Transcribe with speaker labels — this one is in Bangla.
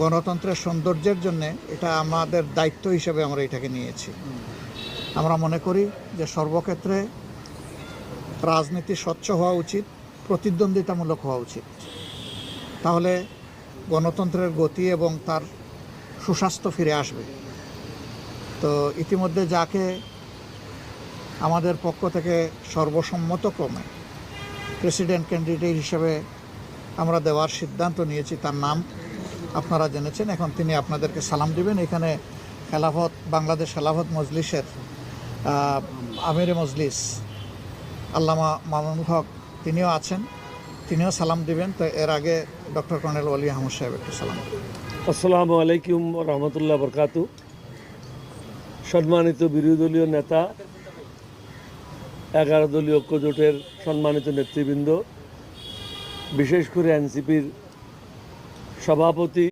Speaker 1: গণতন্ত্রের সৌন্দর্যের জন্যে এটা আমাদের দায়িত্ব হিসেবে আমরা এটাকে নিয়েছি। আমরা মনে করি যে সর্বক্ষেত্রে রাজনীতি স্বচ্ছ হওয়া উচিত, প্রতিদ্বন্দ্বিতামূলক হওয়া উচিত। তাহলে গণতন্ত্রের গতি এবং তার সুস্বাস্থ্য ফিরে আসবে। তো ইতিমধ্যে যাকে আমাদের পক্ষ থেকে সর্বসম্মতক্রমে প্রেসিডেন্ট ক্যান্ডিডেট হিসেবে আমরা দেওয়ার সিদ্ধান্ত নিয়েছি, তার নাম আপনারা জেনেছেন। এখন তিনি আপনাদেরকে সালাম দিবেন। এখানে বাংলাদেশ খেলাফত মজলিসের আমিরে মজলিস আল্লামা মামুনুল হক তিনিও আছেন, তিনিও সালাম দিবেন। তো এর আগে ডক্টর কর্নেল ওয়ালি আহমদ সাহেব একটু সালাম।
Speaker 2: আসসালামু আলাইকুম রহমতুল্লাহ বরকাতু। সম্মানিত বিরোধী দলীয় নেতা, 11 দলীয় ঐক্যজোটের সম্মানিত নেতৃবৃন্দ, বিশেষ করে এনসিপির সভাপতি